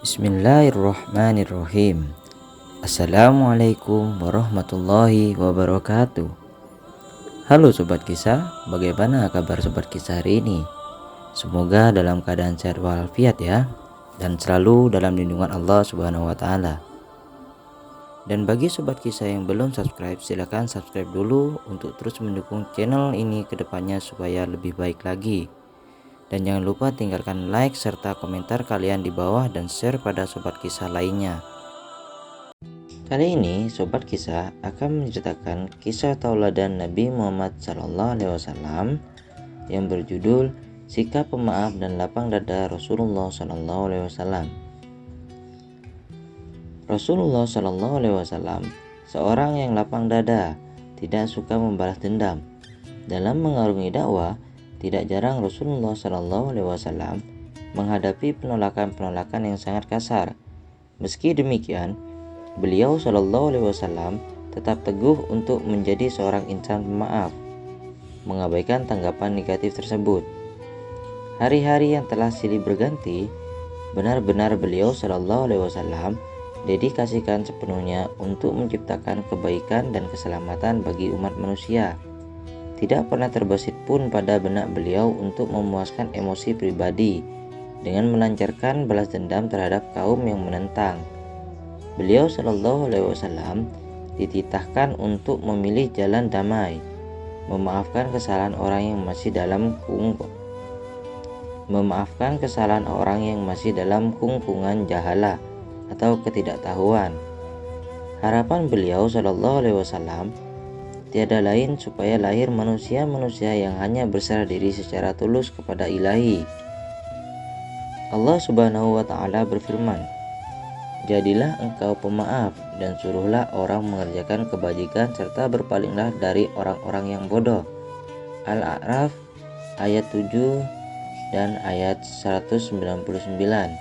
Bismillahirrahmanirrahim. Assalamualaikum warahmatullahi wabarakatuh. Halo Sobat Kisah, bagaimana kabar Sobat Kisah hari ini? Semoga dalam keadaan sehat walafiat ya, dan selalu dalam lindungan Allah Subhanahu wa Ta'ala. Dan bagi Sobat Kisah yang belum subscribe, silahkan subscribe dulu untuk terus mendukung channel ini ke depannya supaya lebih baik lagi. Dan jangan lupa tinggalkan like serta komentar kalian di bawah dan share pada Sobat Kisah lainnya. Kali ini Sobat Kisah akan menceritakan kisah tauladan Nabi Muhammad SAW yang berjudul Sikap Pemaaf dan Lapang Dada Rasulullah SAW. Rasulullah SAW seorang yang lapang dada, tidak suka membalas dendam. Dalam mengarungi dakwah, tidak jarang Rasulullah SAW menghadapi penolakan-penolakan yang sangat kasar. Meski demikian, beliau SAW tetap teguh untuk menjadi seorang insan pemaaf, mengabaikan tanggapan negatif tersebut. Hari-hari yang telah silih berganti, benar-benar beliau SAW dedikasikan sepenuhnya untuk menciptakan kebaikan dan keselamatan bagi umat manusia. Tidak pernah terbesit pun pada benak beliau untuk memuaskan emosi pribadi dengan melancarkan balas dendam terhadap kaum yang menentang. Beliau SAW dititahkan untuk memilih jalan damai, memaafkan kesalahan orang yang masih dalam kungkungan jahala atau ketidaktahuan. Harapan beliau SAW tiada lain supaya lahir manusia-manusia yang hanya berserah diri secara tulus kepada Ilahi. Allah Subhanahu wa Ta'ala berfirman, "Jadilah engkau pemaaf dan suruhlah orang mengerjakan kebajikan serta berpalinglah dari orang-orang yang bodoh." Al-A'raf ayat 7 dan ayat 199.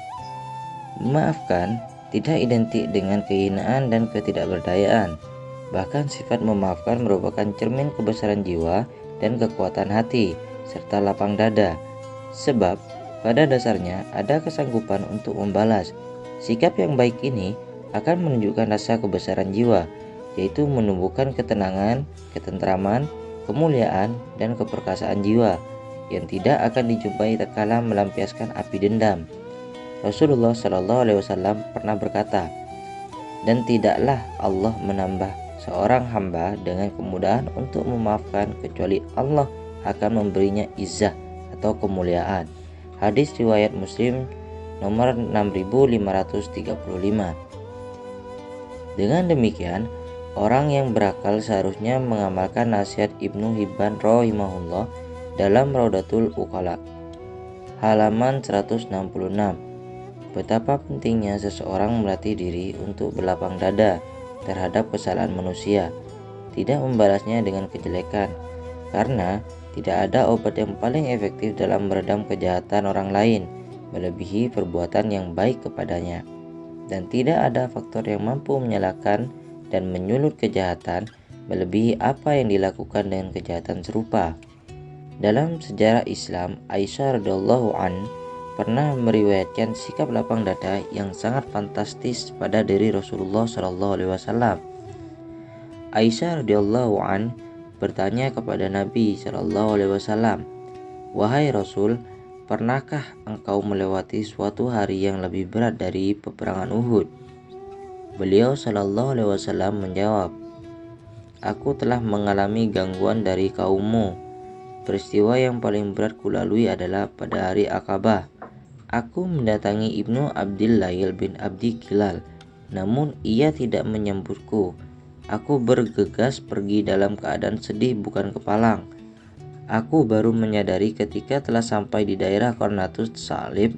Memaafkan tidak identik dengan kehinaan dan ketidakberdayaan. Bahkan sifat memaafkan merupakan cermin kebesaran jiwa dan kekuatan hati, serta lapang dada. Sebab pada dasarnya ada kesanggupan untuk membalas. Sikap yang baik ini akan menunjukkan rasa kebesaran jiwa, yaitu menumbuhkan ketenangan, ketentraman, kemuliaan, dan keperkasaan jiwa yang tidak akan dijumpai tatkala melampiaskan api dendam. Rasulullah SAW pernah berkata, "Dan tidaklah Allah menambah seorang hamba dengan kemudahan untuk memaafkan kecuali Allah akan memberinya izzah atau kemuliaan." Hadis riwayat Muslim nomor 6535. Dengan demikian, orang yang berakal seharusnya mengamalkan nasihat Ibnu Hibban rahimahullah dalam Raudatul Uqala halaman 166. Betapa pentingnya seseorang melatih diri untuk berlapang dada terhadap kesalahan manusia, tidak membalasnya dengan kejelekan, karena tidak ada obat yang paling efektif dalam meredam kejahatan orang lain melebihi perbuatan yang baik kepadanya, dan tidak ada faktor yang mampu menyalakan dan menyulut kejahatan melebihi apa yang dilakukan dengan kejahatan serupa. Dalam sejarah Islam, Aisyah radhiyallahu anha pernah meriwayatkan sikap lapang dada yang sangat fantastis pada diri Rasulullah SAW. Aisyah radhiyallahu an bertanya kepada Nabi SAW, "Wahai Rasul, pernahkah engkau melewati suatu hari yang lebih berat dari peperangan Uhud?" Beliau SAW menjawab, "Aku telah mengalami gangguan dari kaummu. Peristiwa yang paling berat kulalui adalah pada hari Aqabah. Aku mendatangi Ibnu Abdillail bin Abdi Kilal, namun ia tidak menyambutku. Aku bergegas pergi dalam keadaan sedih bukan kepalang. Aku baru menyadari ketika telah sampai di daerah Qarnatus Salib.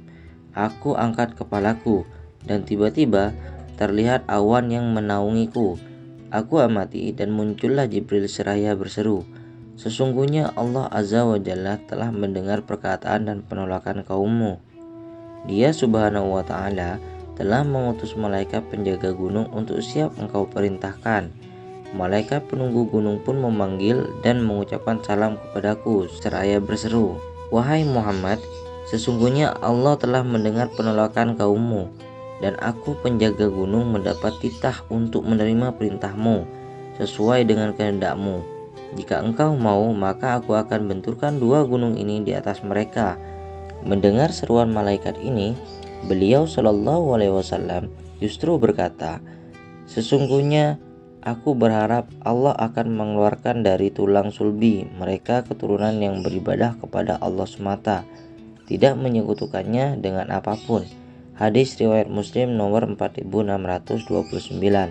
Aku angkat kepalaku dan tiba-tiba terlihat awan yang menaungiku. Aku amati dan muncullah Jibril seraya berseru, 'Sesungguhnya Allah Azza wa Jalla telah mendengar perkataan dan penolakan kaummu. Dia Subhanahu wa Ta'ala telah mengutus malaikat penjaga gunung untuk siap engkau perintahkan. Malaikat penunggu gunung pun memanggil dan mengucapkan salam kepadaku seraya berseru, 'Wahai Muhammad, sesungguhnya Allah telah mendengar penolakan kaummu. dan aku penjaga gunung mendapat titah untuk menerima perintahmu sesuai dengan kehendakmu. Jika engkau mau, maka aku akan benturkan dua gunung ini di atas mereka." Mendengar seruan malaikat ini, beliau Shallallahu Alaihi Wasallam justru berkata, "Sesungguhnya aku berharap Allah akan mengeluarkan dari tulang sulbi mereka keturunan yang beribadah kepada Allah semata, tidak menyekutukannya dengan apapun." Hadis riwayat Muslim nomor 4629.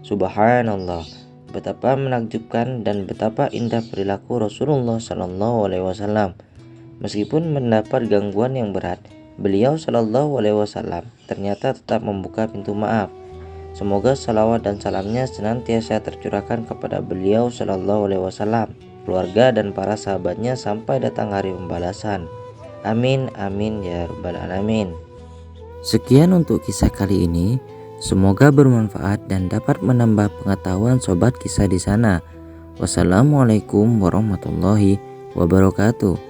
Subhanallah, betapa menakjubkan dan betapa indah perilaku Rasulullah Shallallahu Alaihi Wasallam. Meskipun mendapat gangguan yang berat, beliau Shallallahu Alaihi Wasallam ternyata tetap membuka pintu maaf. Semoga salawat dan salamnya senantiasa tercurahkan kepada beliau Shallallahu Alaihi Wasallam, keluarga dan para sahabatnya sampai datang hari pembalasan. Amin amin ya rabbal alamin. Sekian untuk kisah kali ini. Semoga bermanfaat dan dapat menambah pengetahuan sobat kisah di sana. Wassalamualaikum warahmatullahi wabarakatuh.